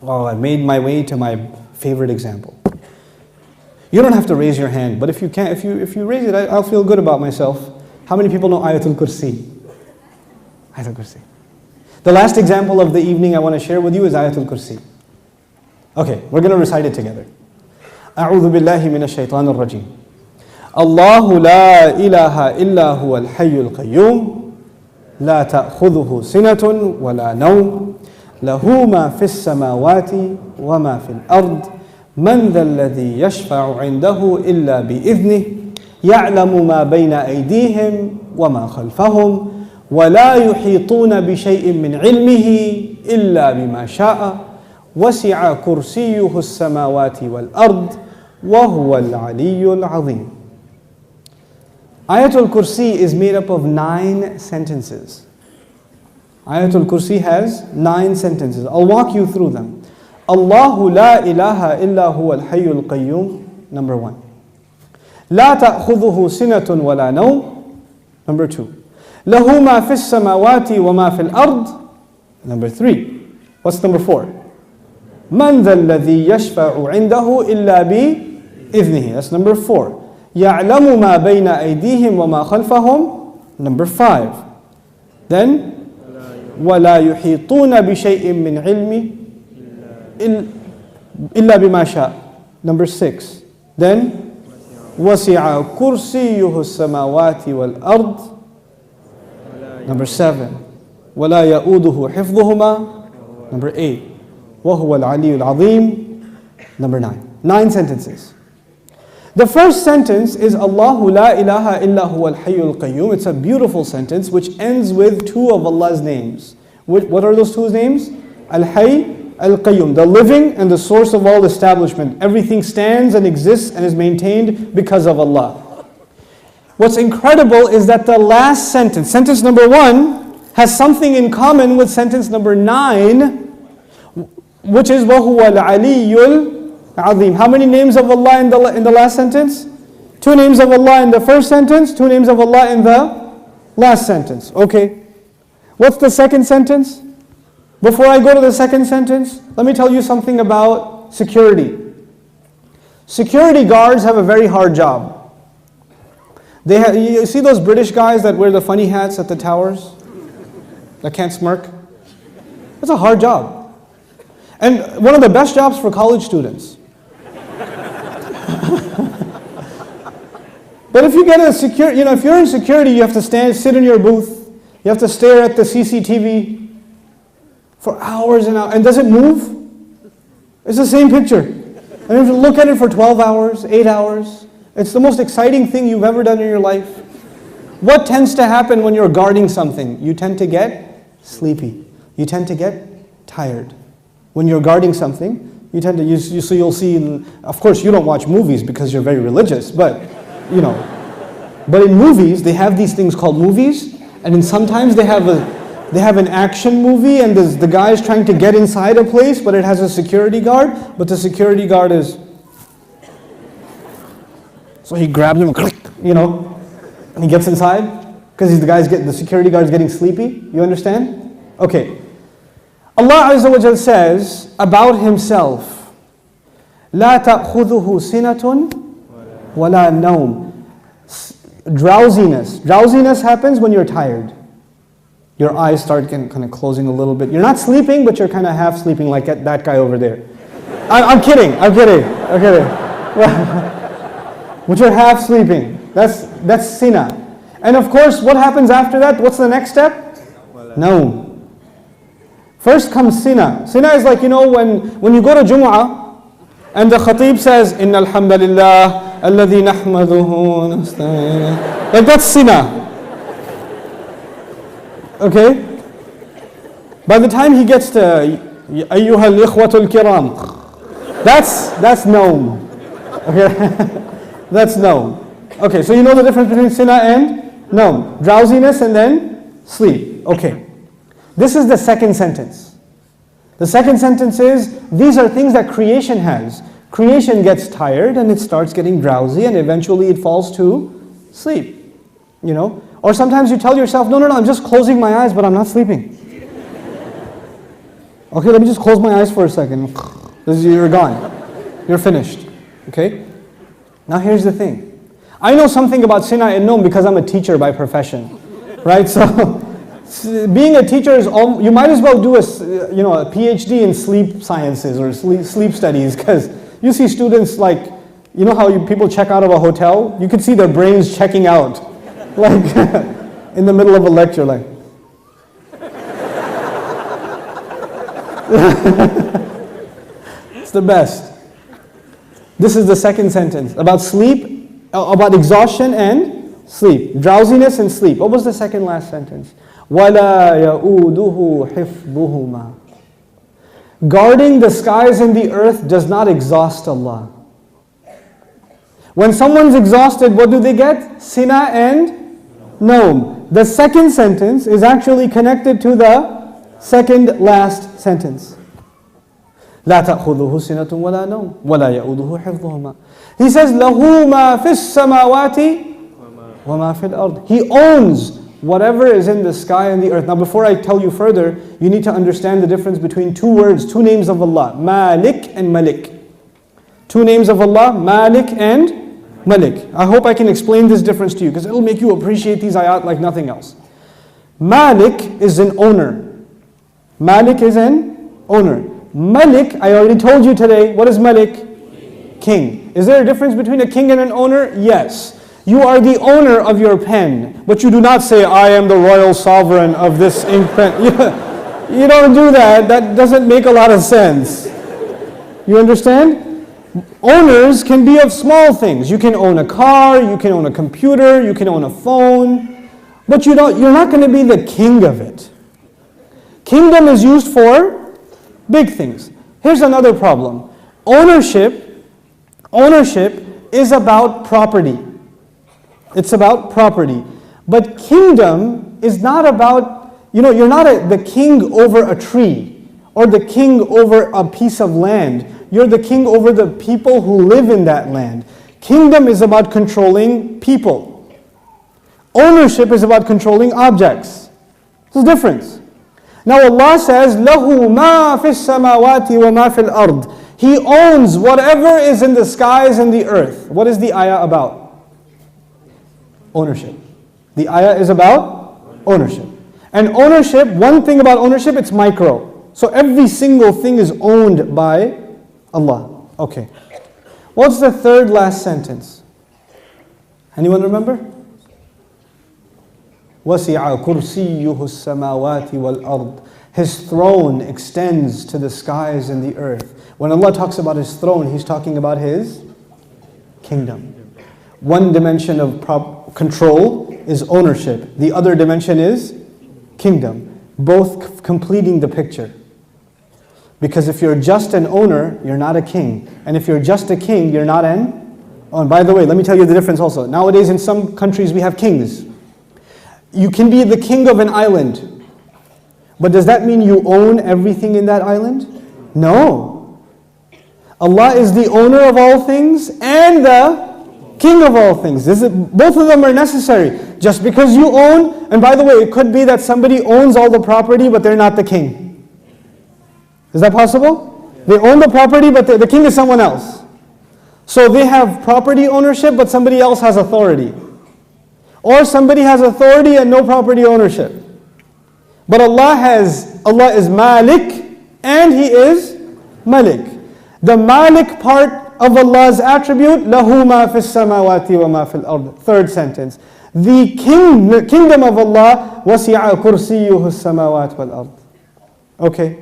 Oh, I made my way to my favorite example. You don't have to raise your hand, but if you can, if you raise it, I'll feel good about myself. How many people know Ayatul Kursi? Ayatul Kursi. The last example of the evening I want to share with you is Ayatul Kursi. Okay, we're going to recite it together. أعوذ بالله من الشيطان الرجيم. الله لا إله إلا هو الحي القيوم لا تأخذه سنة ولا نوم له ما في السماوات وما في الأرض من ذا الذي يشفع عنده إلا بإذنه يعلم ما بين أيديهم وما خلفهم ولا يحيطون بشيء من علمه إلا بما شاء وسع كرسيه السماوات والأرض وهو العلي العظيم. Ayatul Kursi is made up of 9 sentences. Ayatul Kursi has 9 sentences. I'll walk you through them. Allahu la ilaha illa huwa al-hayyul qayyum, number 1. La ta'khudhuhu sinatun wa la nawm, number 2. Lahu ma fis samawati wa ma fil ard, number 3. What's number 4? Man dha alladhi yashfa'u 'indahu illa bi idhnihi, that's number 4. يَعْلَمُ مَا بَيْنَ أَيْدِيهِمْ وَمَا خَلْفَهُمْ, number 5. Then وَلَا يُحِيطُونَ بِشَيْءٍ مِّنْ عِلْمِ إِلَّا بِمَا شَاءَ, number 6. Then وَسِعَ كُرْسِيُّهُ السَّمَاوَاتِ وَالْأَرْضِ, number 7. وَلَا يَؤُودُهُ حِفْظُهُمَا, number 8. وَهُوَ الْعَلِيُّ الْعَظِيمُ, number 9. 9 sentences. The first sentence is Allahu la ilaha illa huwa al-hayyul qayyum. It's a beautiful sentence which ends with 2 of Allah's names. What are those 2 names? Al-Hayy, Al-Qayyum, the living and the source of all establishment. Everything stands and exists and is maintained because of Allah. What's incredible is that the last sentence, sentence number 1, has something in common with sentence number 9, which is وَهُوَ الْعَلِيُّ Azim. How many names of Allah in the last sentence? 2 names of Allah in the first sentence, 2 names of Allah in the last sentence. Okay. What's the second sentence? Before I go to the second sentence, let me tell you something about security. Security guards have a very hard job. You see those British guys that wear the funny hats at the towers? That can't smirk? That's a hard job. And one of the best jobs for college students. But if you get a if you're in security, you have to sit in your booth. You have to stare at the CCTV for hours and hours. And does it move? It's the same picture. And you have to look at it for 12 hours, 8 hours. It's the most exciting thing you've ever done in your life. What tends to happen when you're guarding something? You tend to get sleepy. You tend to get tired. When you're guarding something, you tend to, so you'll see, of course you don't watch movies because you're very religious, but but in movies, they have these things called movies, and then sometimes they have an action movie, and the guy is trying to get inside a place, but it has a security guard, but the security guard is, so he grabs him, and he gets inside, because the security guard is getting sleepy, you understand? Okay. Allah Azza wa Jal says about Himself, لا تأخذه سنة ولا نوم. Drowsiness. Drowsiness happens when you're tired. Your eyes start kind of closing a little bit. You're not sleeping, but you're kind of half sleeping like that guy over there. I'm kidding. But you're half sleeping. That's sina. And of course, what happens after that? What's the next step? No. First comes sina. Sina is like, when you go to Jumu'ah, and the khatib says, Inna alhamdulillah, alladhi nahmaduhu, like that's sina. Okay? By the time he gets to Ayyuha al-ikhwatul kiram, that's nawm. Okay? That's nawm. Okay, so you know the difference between sina and nawm. Drowsiness and then sleep. Okay. This is the second sentence. The second sentence is, these are things that creation has. Creation gets tired and it starts getting drowsy and eventually it falls to sleep. Or sometimes you tell yourself, no, I'm just closing my eyes, but I'm not sleeping. Okay, let me just close my eyes for a second. You're gone. You're finished. Okay? Now here's the thing. I know something about Sina and Nom because I'm a teacher by profession. Right? So, being a teacher is, you might as well do a PhD in sleep sciences or sleep studies, because you see students like, you know how people check out of a hotel? You can see their brains checking out. Like, in the middle of a lecture, like. It's the best. This is the second sentence about sleep, about exhaustion and sleep, drowsiness and sleep. What was the second last sentence? وَلَا يَؤُودُهُ حِفْظُهُمَا. Guarding the skies and the earth does not exhaust Allah. When someone's exhausted, what do they get? Sina and Nom. The second sentence is actually connected to the second last sentence. لا تأخذه سنة ولا نوم ولا يؤوده حفظهما. He says له ما في السماوات وما في الأرض. He owns whatever is in the sky and the earth. Now before I tell you further, you need to understand the difference between two words, two names of Allah, Malik and Malik. Two names of Allah, Malik and Malik. I hope I can explain this difference to you, because it will make you appreciate these ayat like nothing else. Malik is an owner. Malik is an owner. Malik, I already told you today, what is Malik? King. Is there a difference between a king and an owner? Yes. You are the owner of your pen, but you do not say, I am the royal sovereign of this ink pen. You don't do that. That doesn't make a lot of sense. You understand? Owners can be of small things. You can own a car, you can own a computer, you can own a phone, but you're not going to be the king of it. Kingdom is used for big things. Here's another problem. Ownership is about property. It's about property. But kingdom is not about, you're not the king over a tree or the king over a piece of land. You're the king over the people who live in that land. Kingdom is about controlling people. Ownership is about controlling objects. There's a difference. Now Allah says, لَهُ مَا فِي السَّمَاوَاتِ وَمَا فِي الْأَرْضِ. He owns whatever is in the skies and the earth. What is the ayah about? Ownership. The ayah is about ownership. And ownership, one thing about ownership, it's micro. So every single thing is owned by Allah. Okay. What's the third last sentence? Anyone remember? وَسِعَ كُرْسِيُّهُ السَّمَاوَاتِ وَالْأَرْضِ. His throne extends to the skies and the earth. When Allah talks about His throne, He's talking about His kingdom. One dimension of control is ownership. The other dimension is kingdom. Both completing the picture. Because if you're just an owner, you're not a king. And if you're just a king, you're not an owner. By the way, let me tell you the difference also. Nowadays in some countries we have kings. You can be the king of an island. But does that mean you own everything in that island? No. Allah is the owner of all things and the king of all things. Both of them are necessary. Just because you own, and by the way, it could be that somebody owns all the property but they're not the king. Is that possible? They own the property but the king is someone else. So they have property ownership but somebody else has authority. Or somebody has authority and no property ownership. But Allah is Malik and He is Malik. The Malik part of Allah's attribute, لَهُ مَا فِي السَّمَاوَاتِ وَمَا فِي الْأَرْضِ. Third sentence. The kingdom of Allah, وَسِعَ كُرْسِيُّهُ السَّمَاوَاتِ وَالْأَرْضِ. Okay.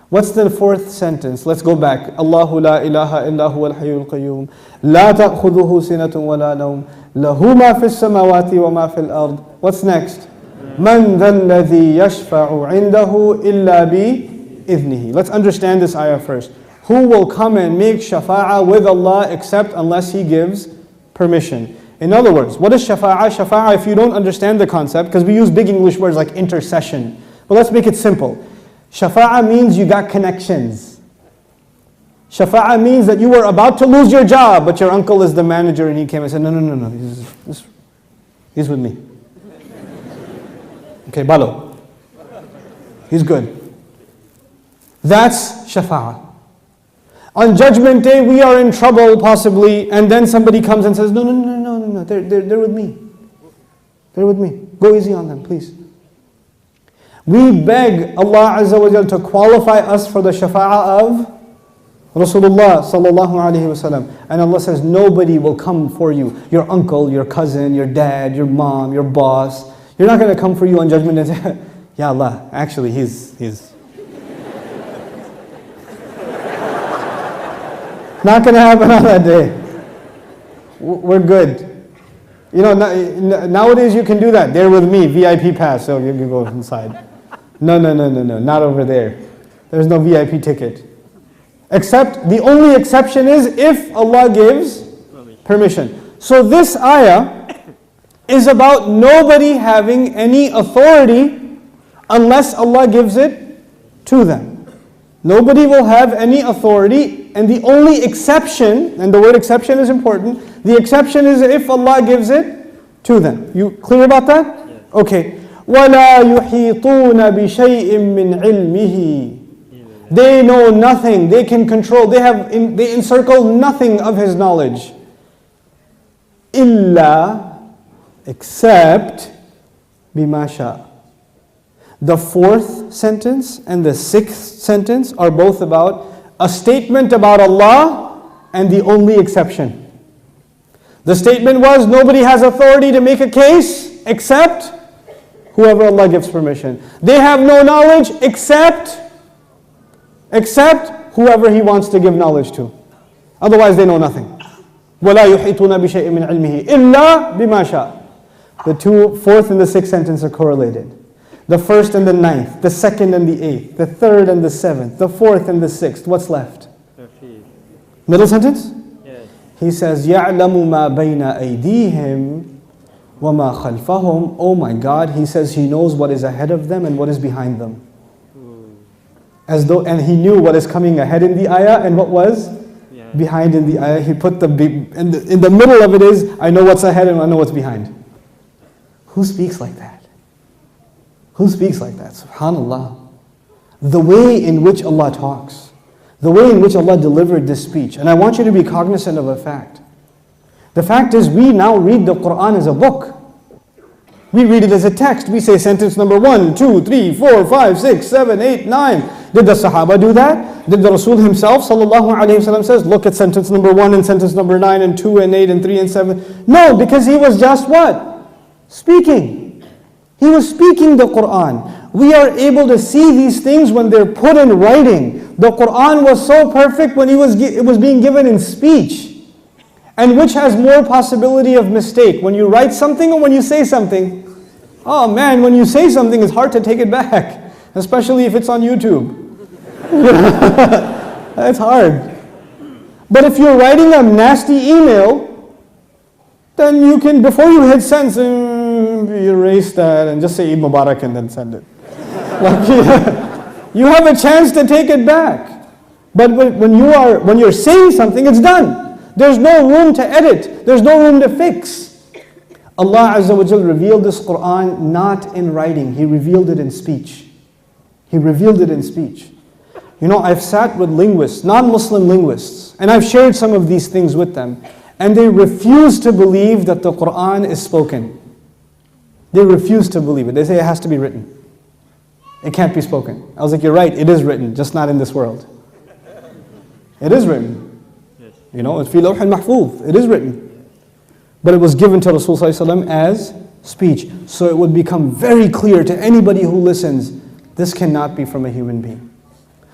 What's the fourth sentence? Let's go back. Allahu la ilaha illa huwa al-hayyul qayyum. La ta'khudhuhu sinatun wa la nawm. Lahu ma fi as-samawati wa ma fi al-ard. What's next? Man dha alladhi yashfa'u 'indahu illa bi idhnihi. Let's understand this ayah first. Who will come and make shafa'ah with Allah except unless He gives permission? In other words, what is shafa'ah? Shafa'ah, if you don't understand the concept, because we use big English words like intercession. But let's make it simple. Shafa'ah means you got connections. Shafa'ah means that you were about to lose your job, but your uncle is the manager and he came and said, no, he's with me. Okay, Balo. He's good. That's shafa'ah. On Judgment Day, we are in trouble possibly, and then somebody comes and says, no, they're with me. They're with me. Go easy on them, please. We beg Allah Azza wa Jal to qualify us for the shafa'ah of Rasulullah sallallahu alayhi wa sallam. And Allah says, nobody will come for you. Your uncle, your cousin, your dad, your mom, your boss. You're not going to come for you on Judgment Day and say, Ya Allah, actually he's not going to happen on that day. We're good. You know, nowadays you can do that. They're with me, VIP pass, so you can go inside. No, not over there. There's no VIP ticket. Except, the only exception is if Allah gives permission. So this ayah is about nobody having any authority unless Allah gives it to them. Nobody will have any authority, and the only exception, and the word exception is important, the exception is if Allah gives it to them. You clear about that? Yes. Okay. وَلَا يُحِيطُونَ بِشَيْءٍ مِّنْ عِلْمِهِ. They know nothing, they can control, they encircle nothing of His knowledge. إِلَّا, except بِمَا شَاءَ. The fourth sentence and the sixth sentence are both about a statement about Allah and the only exception. The statement was nobody has authority to make a case except whoever Allah gives permission. They have no knowledge except whoever He wants to give knowledge to. Otherwise they know nothing. وَلَا يُحِيطُونَ بِشَيْءٍ مِّنْ عِلْمِهِ إِلَّا بِمَا شَاءَ. The fourth and the sixth sentence are correlated. The first and the ninth, the second and the eighth, the third and the seventh, the fourth and the sixth. What's left? Middle sentence? Yes. He says, يَعْلَمُ مَا بَيْنَ أَيْدِيهِمْ وَمَا خَلْفَهُمْ. Oh my God, He says He knows what is ahead of them and what is behind them. And He knew what is coming ahead in the ayah and what was behind in the ayah. He put in the middle of it is, I know what's ahead and I know what's behind. Who speaks like that? Who speaks like that? SubhanAllah. The way in which Allah talks, the way in which Allah delivered this speech. And I want you to be cognizant of a fact. The fact is, we now read the Qur'an as a book. We read it as a text. We say sentence number 1, 2, 3, 4, 5, 6, 7, 8, 9. Did the Sahaba do that? Did the Rasul himself, sallallahu alayhi wasallam, says, look at sentence number 1 and sentence number 9 and 2 and 8 and 3 and 7? No, because he was just what? Speaking. He was speaking the Qur'an. We are able to see these things when they're put in writing. The Qur'an was so perfect when it was being given in speech. And which has more possibility of mistake? When you write something or when you say something? Oh man, when you say something, it's hard to take it back. Especially if it's on YouTube. It's hard. But if you're writing a nasty email, then you can, before you hit send, erase that and just say Eid Mubarak and then send it. You have a chance to take it back. But when you're saying something, it's done. There's no room to edit. There's no room to fix. Allah Azza wa Jal revealed this Qur'an not in writing. He revealed it in speech. He revealed it in speech. You know, I've sat with linguists, non-Muslim linguists, and I've shared some of these things with them, and they refuse to believe that the Qur'an is spoken. They refuse to believe it. They say it has to be written. It can't be spoken. I was like, you're right, it is written, just not in this world. It is written. You know, it's fi lawh al-mahfuz. It is written. But it was given to Rasulullah as speech. So it would become very clear to anybody who listens, this cannot be from a human being.